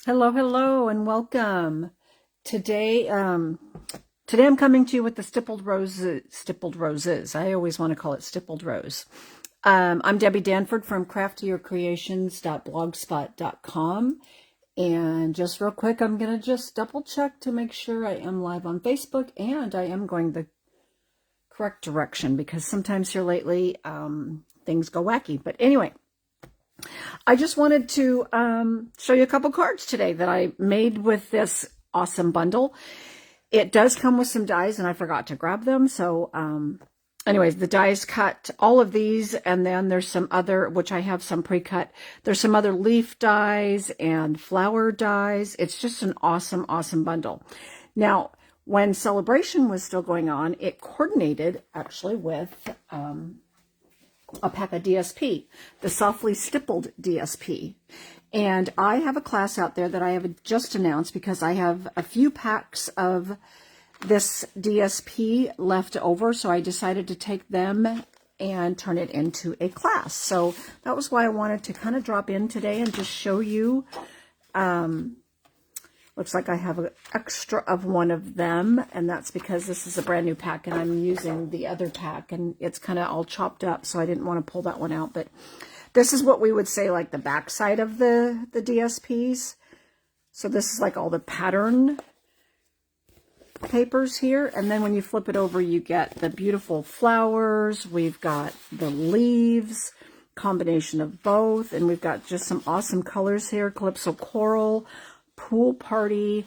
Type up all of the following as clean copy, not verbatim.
Hello, hello, and welcome. Today, today I'm coming to you with the Stippled Roses. Stippled Roses. I always want to call it Stippled Rose. I'm Debbie Danford from craftyyourcreations.blogspot.com. And just real quick, I'm going to just double check to make sure I am live on Facebook and I am going the correct direction, because sometimes here lately, things go wacky. But anyway, I just wanted to show you a couple cards today that I made with this awesome bundle. It does come with some dies, and I forgot to grab them. So anyways, the dies cut all of these, and then there's some other, which I have some pre-cut. There's some other leaf dies and flower dies. It's just an awesome, awesome bundle. Now, when Celebration was still going on, it coordinated actually with a pack of DSP, the Softly Stippled DSP. And I have a class out there that I have just announced because I have a few packs of this DSP left over. So I decided to take them and turn it into a class. So that was why I wanted to kind of drop in today and just show you. Looks like I have an extra of one of them, and that's because this is a brand new pack, and I'm using the other pack, and it's kind of all chopped up, so I didn't want to pull that one out. But this is what we would say like the back side of the DSPs. So this is like all the pattern papers here, and then when you flip it over, you get the beautiful flowers. We've got the leaves, combination of both, and we've got just some awesome colors here. Calypso Coral, Pool Party,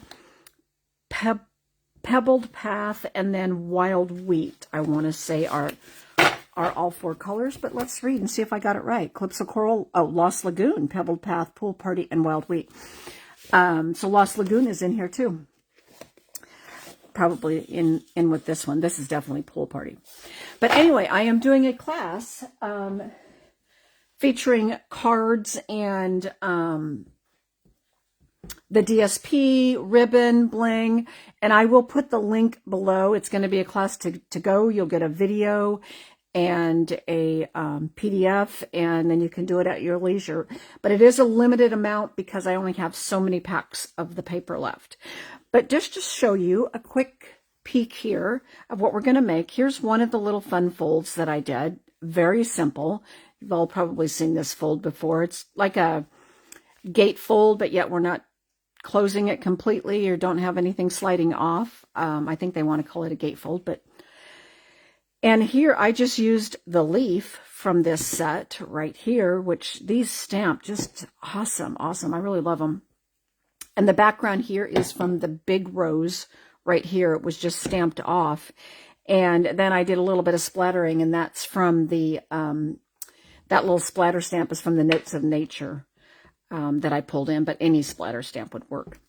Pebbled Path, and then Wild Wheat, I want to say are all four colors. But let's read and see if I got it right. Calypso Coral, oh, Lost Lagoon, Pebbled Path, Pool Party, and Wild Wheat. So Lost Lagoon is in here too. Probably in with this one. This is definitely Pool Party. But anyway, I am doing a class featuring cards and the DSP, ribbon, bling, and I will put the link below. It's going to be a class to go. You'll get a video and a PDF, and then you can do it at your leisure. But it is a limited amount because I only have so many packs of the paper left. But just to show you a quick peek here of what we're going to make, here's one of the little fun folds that I did. Very simple. You've all probably seen this fold before. It's like a gate fold, but yet we're not closing it completely or don't have anything sliding off. I think they want to call it a gatefold, but and here I just used the leaf from this set right here, which these stamp just awesome. I really love them. And the background here is from the big rose right here. It was just stamped off, and then I did a little bit of splattering, and that's from the that little splatter stamp is from the Notes of Nature. That I pulled in, but any splatter stamp would work.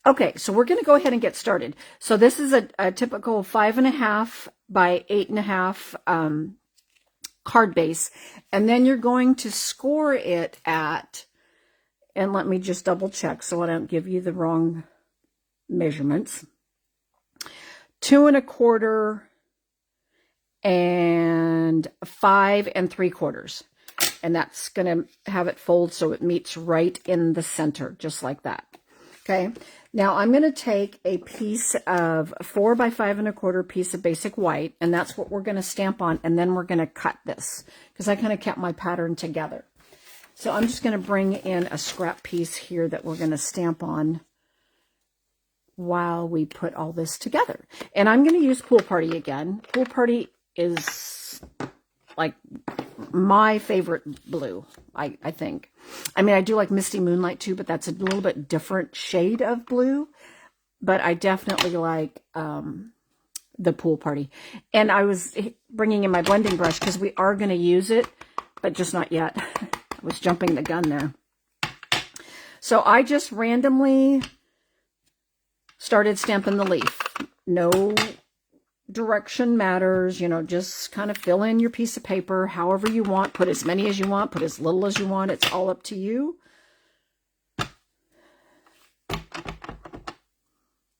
Okay, so we're going to go ahead and get started. So this is a typical 5.5 by 8.5 card base, and then you're going to score it at, and let me just double check so I don't give you the wrong measurements, 2 1/4 and 5 3/4. And that's going to have it fold so it meets right in the center, just like that. Okay. Now I'm going to take a piece of 4 by 5 1/4 piece of basic white, and that's what we're going to stamp on. And then we're going to cut this because I kind of kept my pattern together. So I'm just going to bring in a scrap piece here that we're going to stamp on while we put all this together. And I'm going to use Pool Party again. Pool Party is like my favorite blue, I think. I mean, I do like Misty Moonlight too, but that's a little bit different shade of blue. But I definitely like the Pool Party. And I was bringing in my blending brush because we are going to use it, but just not yet. I was jumping the gun there. So I just randomly started stamping the leaf. No direction matters, you know, just kind of fill in your piece of paper however you want. Put as many as you want, put as little as you want. It's all up to you.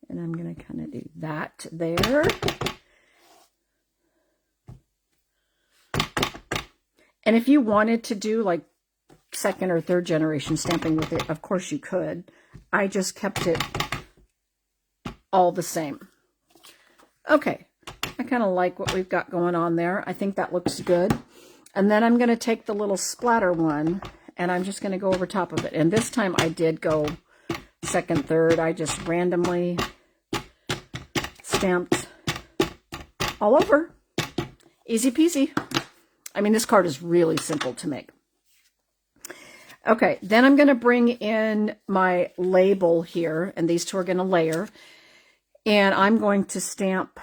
And I'm going to kind of do that there. And if you wanted to do like second or third generation stamping with it, of course you could. I just kept it all the same. Okay, I kind of like what we've got going on there. I think that looks good. And then I'm going to take the little splatter one, and I'm just going to go over top of it. And this time I did go second, third. I just randomly stamped all over. Easy peasy. I mean, this card is really simple to make. Okay, then I'm going to bring in my label here, and these two are going to layer. And I'm going to stamp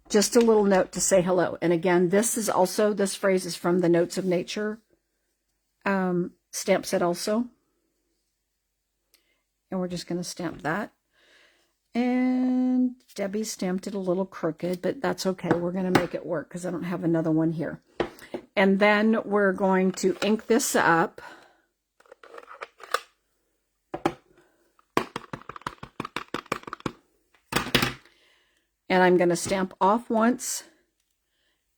just a little note to say hello. And again, this phrase is from the Notes of Nature stamp set also. And we're just going to stamp that. And Debbie stamped it a little crooked, but that's okay. We're going to make it work because I don't have another one here. And then we're going to ink this up. And I'm going to stamp off once,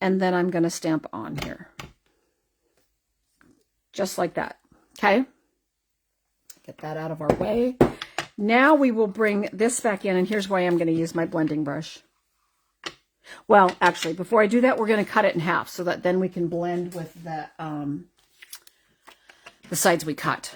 and then I'm going to stamp on here. Just like that. Okay? Get that out of our way. Now we will bring this back in, and here's why I'm going to use my blending brush. Well, actually, before I do that, we're going to cut it in half so that then we can blend with the sides we cut.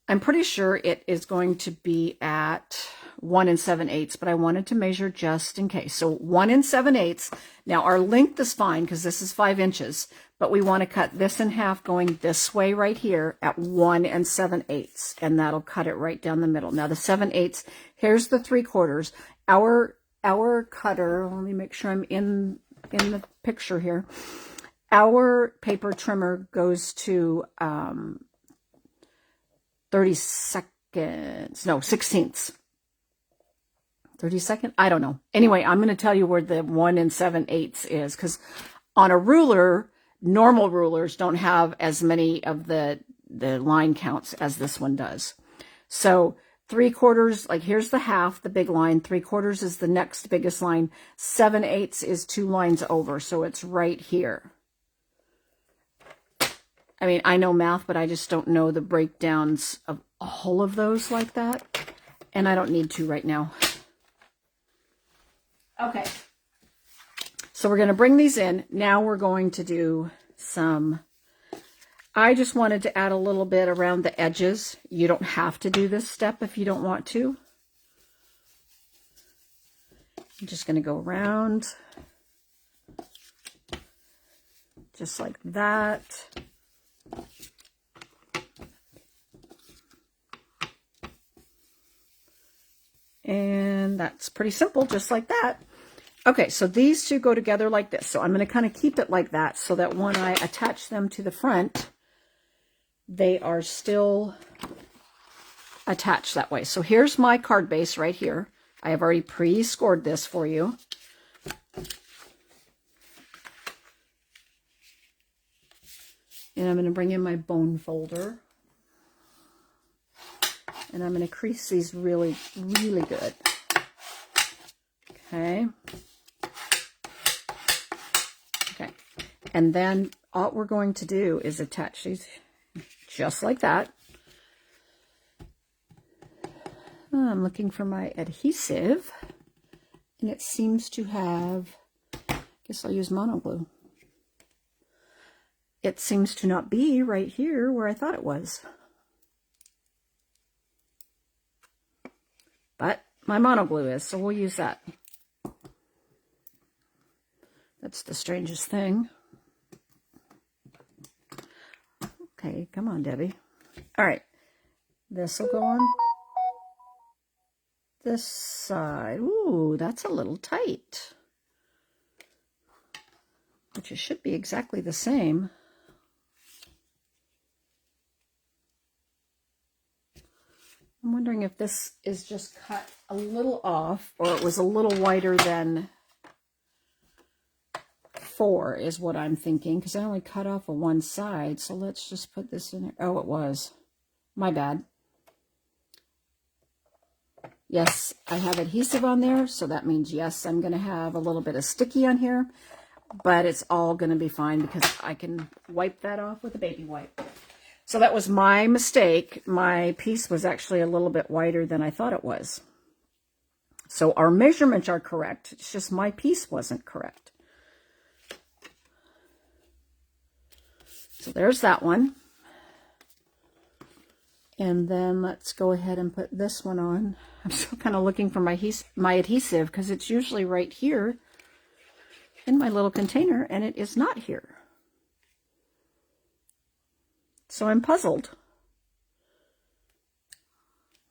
I'm pretty sure it is going to be at 1 7/8, but I wanted to measure just in case. So 1 7/8. Now our length is fine because this is 5 inches, but we want to cut this in half going this way right here at 1 7/8, and that'll cut it right down the middle. Now the 7/8, here's the 3/4. Our cutter, let me make sure I'm in the picture here. Our paper trimmer goes to 16ths. 32nd? I don't know. Anyway, I'm going to tell you where the 1 7/8 is, because on a ruler, normal rulers don't have as many of the line counts as this one does. So 3/4, like here's the half, the big line. 3/4 is the next biggest line. 7/8 is 2 lines over, so it's right here. I mean, I know math, but I just don't know the breakdowns of all of those like that. And I don't need to right now. Okay. So we're going to bring these in. Now we're going to do some... I just wanted to add a little bit around the edges. You don't have to do this step if you don't want to. I'm just going to go around. Just like that. And that's pretty simple, just like that. Okay, so these two go together like this. So I'm going to kind of keep it like that so that when I attach them to the front, they are still attached that way. So here's my card base right here. I have already pre-scored this for you. And I'm going to bring in my bone folder. And I'm going to crease these really, really good. Okay. Okay. And then all we're going to do is attach these just like that. I'm looking for my adhesive. And it seems to have, I guess I'll use mono glue. It seems to not be right here where I thought it was. But my mono glue is, so we'll use that. That's the strangest thing. Okay, come on, Debbie. All right, this will go on this side. Ooh, that's a little tight. Which it should be exactly the same. I'm wondering if this is just cut a little off, or it was a little wider than 4 is what I'm thinking, because I only cut off of one side. So let's just put this in there. Oh, it was. My bad. Yes, I have adhesive on there, so that means yes, I'm going to have a little bit of sticky on here. but it's all going to be fine because I can wipe that off with a baby wipe. So that was my mistake. My piece was actually a little bit wider than I thought it was. So our measurements are correct. It's just my piece wasn't correct. So there's that one. And then let's go ahead and put this one on. I'm still kind of looking for my adhesive because it's usually right here in my little container, and it is not here. So I'm puzzled.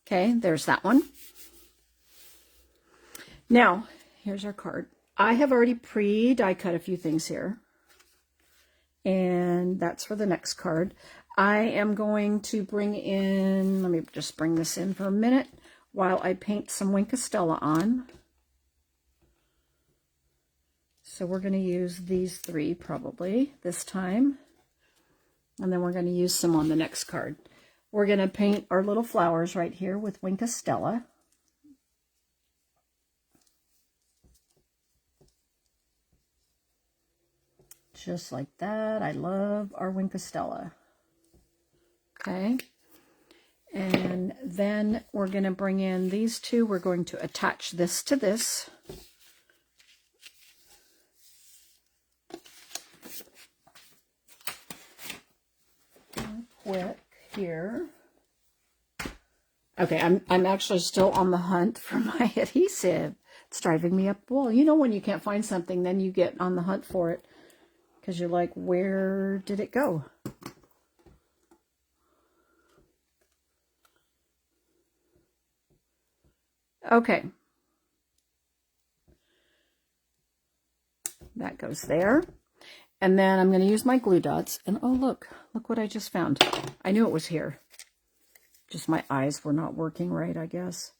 Okay, there's that one. Now, here's our card. I have already die cut a few things here. And that's for the next card. I am going to bring in, let me just bring this in for a minute while I paint some Wink of Stella on. So we're going to use these three probably this time. And then we're going to use some on the next card. We're going to paint our little flowers right here with Wink of Stella. Just like that. I love our Wink of Stella. Okay. And then we're going to bring in these two. We're going to attach this to this. Quick here. Okay, I'm actually still on the hunt for my adhesive. It's driving me up. Well, you know when you can't find something, then you get on the hunt for it. Because you're like, where did it go? Okay. That goes there. And then I'm going to use my glue dots. And oh, look what I just found. I knew it was here. Just my eyes were not working right, I guess.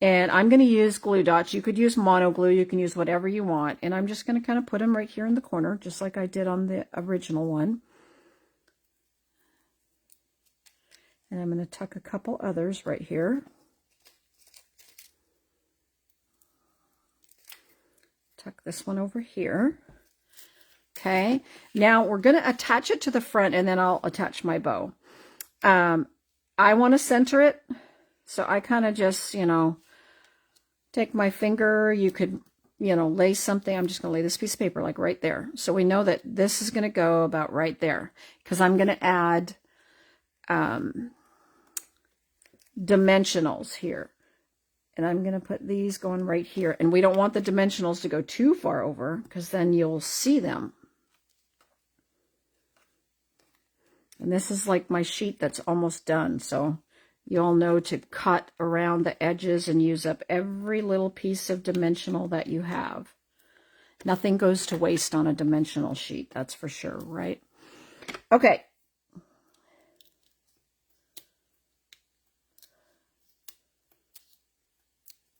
And I'm going to use glue dots. You could use mono glue. You can use whatever you want. And I'm just going to kind of put them right here in the corner, just like I did on the original one. And I'm going to tuck a couple others right here. Tuck this one over here. Okay. Now we're going to attach it to the front, and then I'll attach my bow. I want to center it. So I kind of just, take my finger. You could, lay something. I'm just going to lay this piece of paper like right there. So we know that this is going to go about right there, because I'm going to add dimensionals here. And I'm going to put these going right here. And we don't want the dimensionals to go too far over, because then you'll see them. And this is like my sheet that's almost done. So you all know to cut around the edges and use up every little piece of dimensional that you have. Nothing goes to waste on a dimensional sheet, that's for sure, right? Okay.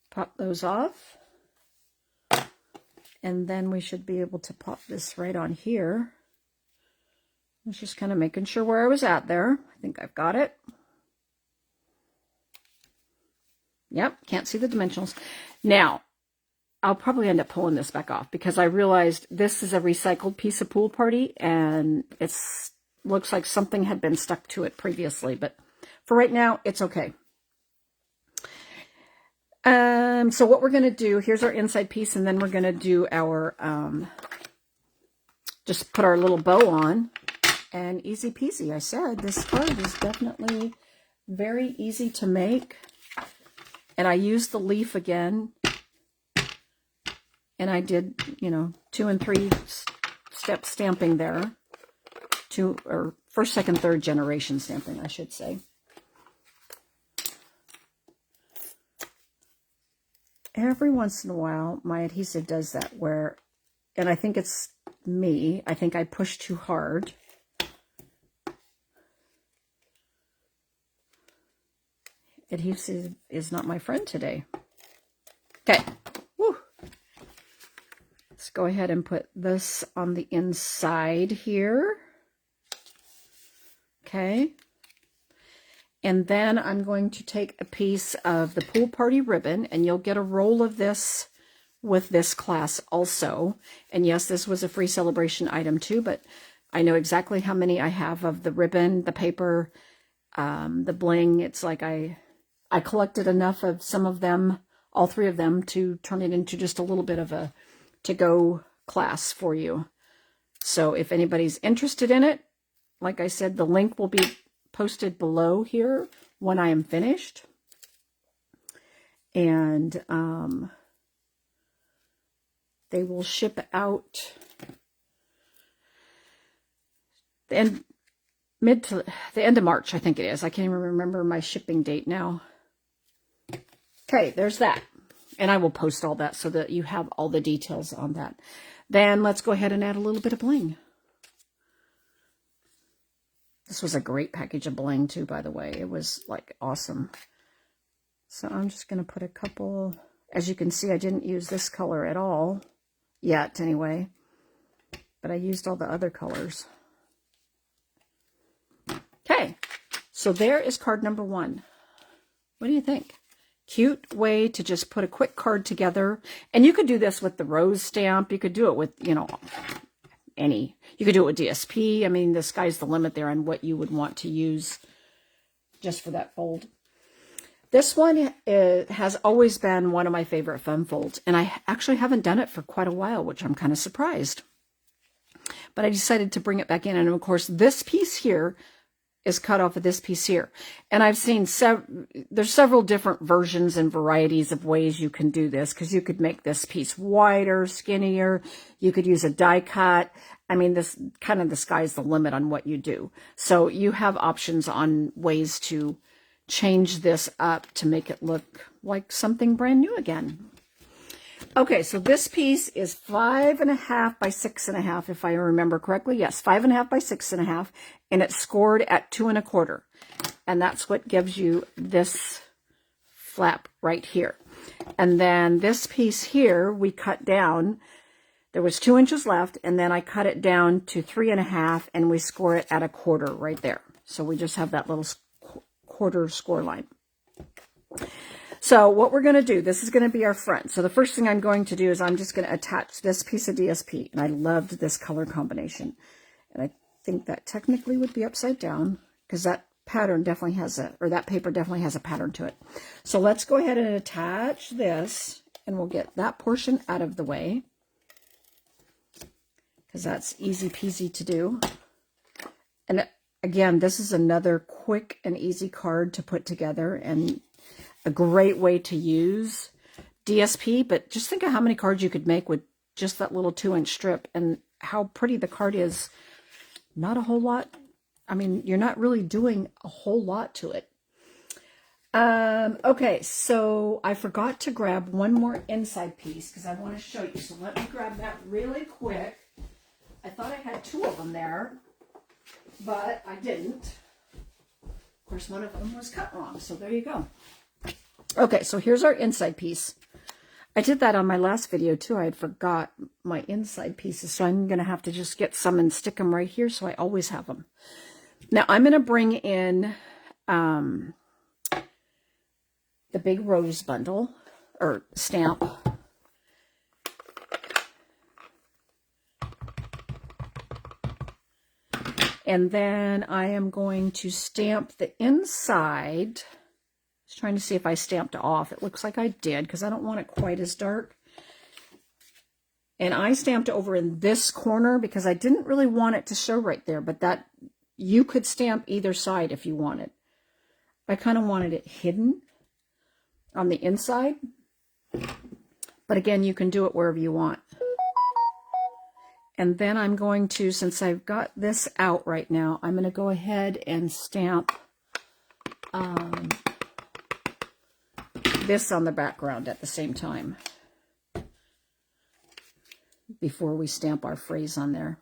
Pop those off. And then we should be able to pop this right on here. I was just kind of making sure where I was at there. I think I've got it. Yep, can't see the dimensionals. Now, I'll probably end up pulling this back off because I realized this is a recycled piece of Pool Party and it looks like something had been stuck to it previously, but for right now, it's okay. So what we're going to do, here's our inside piece, and then we're going to do our, just put our little bow on, and easy peasy. I said this card is definitely very easy to make. And I used the leaf again, and I did, 2 and 3 step stamping there, or first, second, third generation stamping, I should say. Every once in a while, my adhesive does that where, and I think it's me, I think I push too hard. Adhesive is not my friend today. Okay. Woo. Let's go ahead and put this on the inside here. Okay. And then I'm going to take a piece of the Pool Party ribbon, and you'll get a roll of this with this class also. And yes, this was a free celebration item too, but I know exactly how many I have of the ribbon, the paper, the bling. It's like I collected enough of some of them, all three of them, to turn it into just a little bit of a to-go class for you. So if anybody's interested in it, like I said, the link will be posted below here when I am finished. And they will ship out the end of March, I think it is. I can't even remember my shipping date now. Okay, there's that. And I will post all that so that you have all the details on that. Then let's go ahead and add a little bit of bling. This was a great package of bling too, by the way. It was like awesome. So I'm just going to put a couple. As you can see, I didn't use this color at all yet anyway, but I used all the other colors. Okay, so there is card number 1. What do you think? Cute way to just put a quick card together. And you could do this with the rose stamp. You could do it with, you know, any. You could do it with DSP. I mean, the sky's the limit there on what you would want to use just for that fold. This one has always been one of my favorite fun folds. And I actually haven't done it for quite a while, which I'm kind of surprised. But I decided to bring it back in. And of course, this piece here is cut off of this piece here. And I've seen there's several different versions and varieties of ways you can do this, because you could make this piece wider, skinnier. You could use a die cut. I mean, this kind of the sky's the limit on what you do. So you have options on ways to change this up to make it look like something brand new again. Okay, so this piece is 5.5 by 6.5, if I remember correctly. Yes, 5.5 by 6.5, and it's scored at 2 1/4. And that's what gives you this flap right here. And then this piece here, we cut down. There was 2 inches left, and then I cut it down to 3.5, and we score it at 1/4 right there. So we just have that little quarter score line. So what we're going to do, this is going to be our front. So the first thing I'm going to do is I'm just going to attach this piece of DSP. And I loved this color combination. And I think that technically would be upside down, because that pattern definitely has that paper definitely has a pattern to it. So let's go ahead and attach this, and we'll get that portion out of the way, because that's easy peasy to do. And again, this is another quick and easy card to put together, and a great way to use DSP. But just think of how many cards you could make with just that little 2-inch strip, and how pretty the card is. Not a whole lot. I mean, you're not really doing a whole lot to it. Okay, so I forgot to grab one more inside piece, because I want to show you. So let me grab that really quick. I thought I had 2 of them there, but I didn't. Of course, one of them was cut wrong, so there you go. Okay, so here's our inside piece. I did that on my last video too. I had forgot my inside pieces, so I'm going to have to just get some and stick them right here, so I always have them. Now I'm going to bring in the big rose bundle, or stamp. And then I am going to stamp the inside. Just trying to see if I stamped it off. It looks like I did, because I don't want it quite as dark. And I stamped over in this corner because I didn't really want it to show right there, but that you could stamp either side if you wanted. I kind of wanted it hidden on the inside. But again, you can do it wherever you want. And then I'm going to, since I've got this out right now, I'm going to go ahead and stamp this on the background at the same time, before we stamp our phrase on there.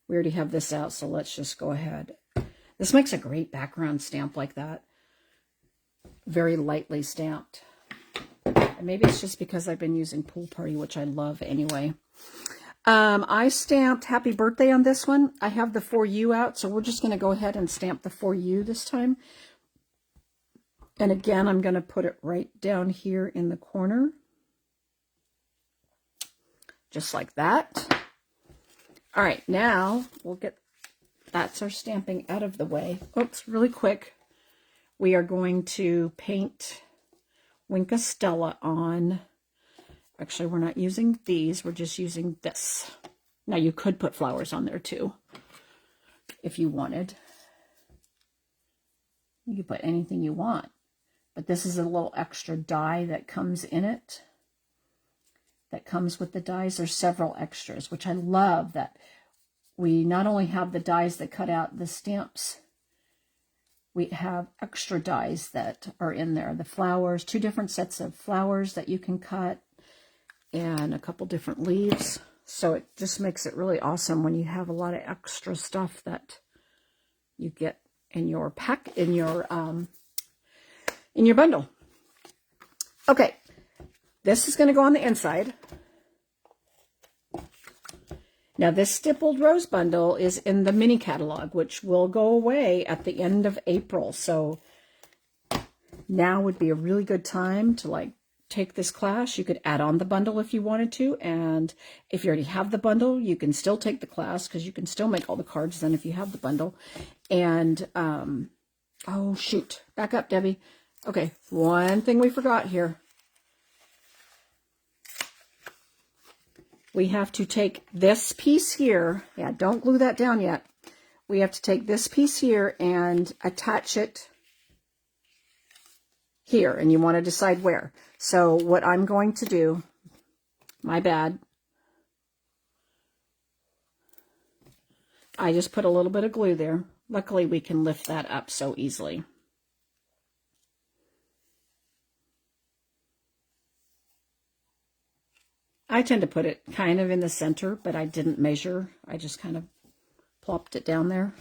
We already have this out, so let's just go ahead. This makes a great background stamp like that. Very lightly stamped. And maybe it's just because I've been using Pool Party, which I love anyway. I stamped Happy Birthday on this one. I have the For You out, so we're just going to go ahead and stamp the For You this time. And again, I'm going to put it right down here in the corner. just like that. All right, now we'll get, that's our stamping out of the way. Oops, really quick. We are going to paint Wink of Stella on. Actually, we're not using these. We're just using this. Now, you could put flowers on there too, if you wanted. You could put anything you want. But this is a little extra die that comes in it. That comes with the dies. There's several extras, which I love, that we not only have the dies that cut out the stamps, we have extra dies that are in there. The flowers, 2 different sets of flowers that you can cut, and a couple different leaves. So it just makes it really awesome when you have a lot of extra stuff that you get in your pack, in your bundle. Okay, this is going to go on the inside. Now, this Stippled Rose Bundle is in the mini catalog, which will go away at the end of April. So now would be a really good time to like take this class. You could add on the bundle if you wanted to. And if you already have the bundle, you can still take the class because you can still make all the cards then if you have the bundle. And, oh, shoot. Back up, Debbie. Okay, one thing we forgot here. We have to take this piece here. Yeah, don't glue that down yet. We have to take this piece here and attach it here. And you want to decide where. So what I'm going to do, my bad, I just put a little bit of glue there. Luckily, we can lift that up so easily. I tend to put it kind of in the center, but I didn't measure. I just kind of plopped it down there.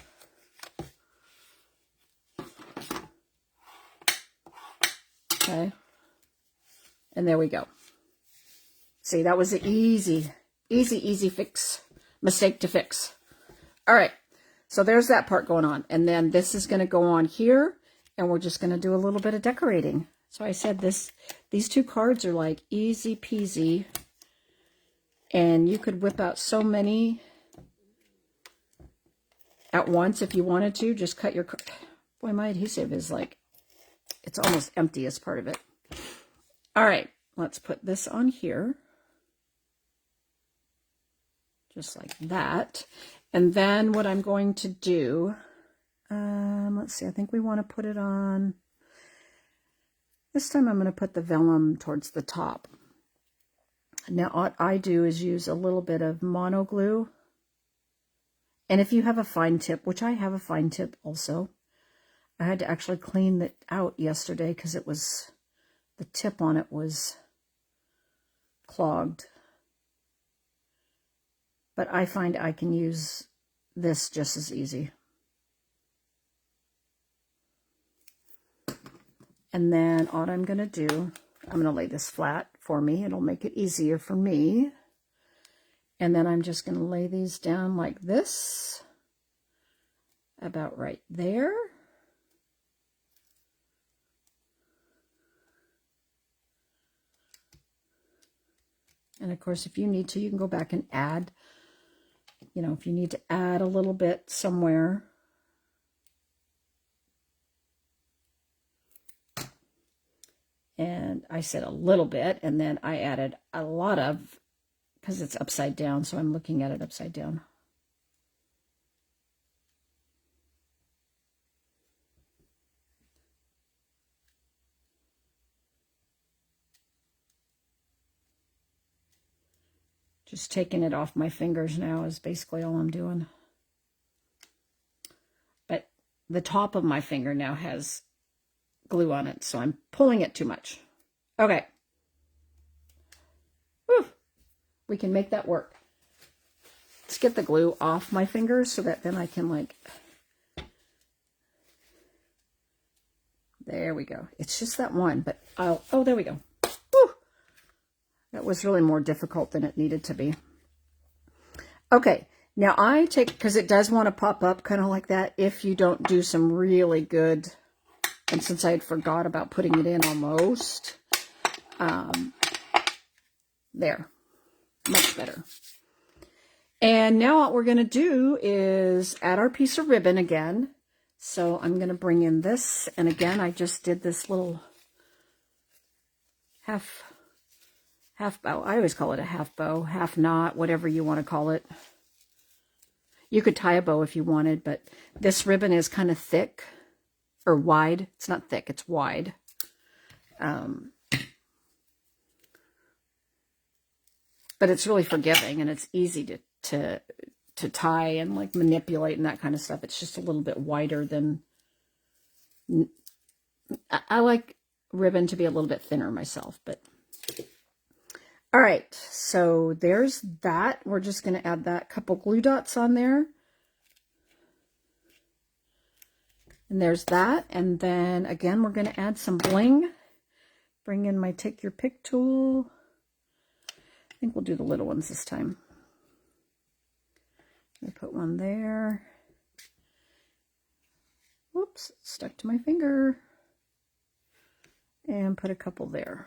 Okay. And there we go. See, that was an easy fix. Mistake to fix. All right. So there's that part going on. And then this is going to go on here, and we're just going to do a little bit of decorating. So I said these 2 cards are like easy peasy. And you could whip out so many at once if you wanted to. Just cut your... Boy, my adhesive is like... It's almost empty as part of it. All right. Let's put this on here. Just like that. And then what I'm going to do... let's see. I think we want to put it on... This time I'm going to put the vellum towards the top. Now, what I do is use a little bit of mono glue. And if you have a fine tip, which I have a fine tip also, I had to actually clean it out yesterday because it was, the tip on it was clogged. But I find I can use this just as easy. And then what I'm going to do, I'm going to lay this flat for me. It'll make it easier for me. And then I'm just going to lay these down like this. About right there. And of course, if you need to, you can go back and add, you know, if you need to add a little bit somewhere. And I said a little bit, and then I added a lot of, because it's upside down, so I'm looking at it upside down. Just taking it off my fingers now is basically all I'm doing. But the top of my finger now has glue on it, so I'm pulling it too much. Okay. Whew. We can make that work. Let's get the glue off my fingers so that then I can like... There we go. It's just that one, but I'll... Oh, there we go. Whew. That was really more difficult than it needed to be. Okay. Now I take... Because it does want to pop up kind of like that if you don't do some really good... And since I had forgot about putting it in almost, there. much better. And now what we're going to do is add our piece of ribbon again. So I'm going to bring in this, and again, I just did this little half bow. I always call it a half bow, half knot, whatever you want to call it. You could tie a bow if you wanted, but this ribbon is kind of thick or wide. It's not thick, it's wide. But it's really forgiving, and it's easy to tie and like manipulate and that kind of stuff. It's just a little bit wider than, I like ribbon to be a little bit thinner myself, but all right, so there's that. We're just going to add that couple glue dots on there. And there's that. And then again, we're going to add some bling. Bring in my take your pick tool. I think we'll do the little ones this time. I put one there. Whoops, it stuck to my finger. And put a couple there.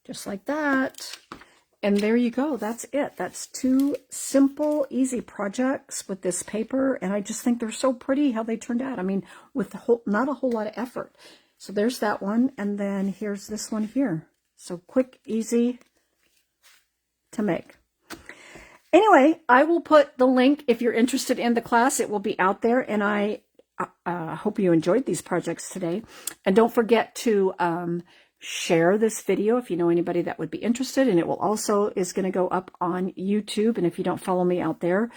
Just like that. And there you go. That's it. That's 2 simple, easy projects with this paper. And I just think they're so pretty how they turned out. I mean, with not a whole lot of effort. So there's that one. And then here's this one here. So quick, easy to make. Anyway, I will put the link if you're interested in the class. It will be out there. And I hope you enjoyed these projects today. And don't forget to share this video if you know anybody that would be interested. And it will also is going to go up on YouTube. And if you don't follow me out there,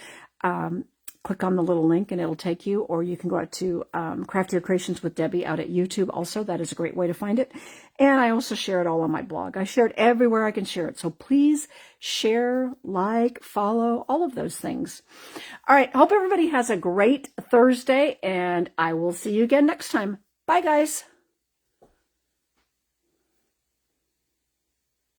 click on the little link and it'll take you, or you can go out to Crafty Creations with Debbie out at YouTube also. That is a great way to find it. And I also share it all on my blog. I share it everywhere I can share it. So please share, like, follow, all of those things. All right. Hope everybody has a great Thursday, and I will see you again next time. Bye, guys.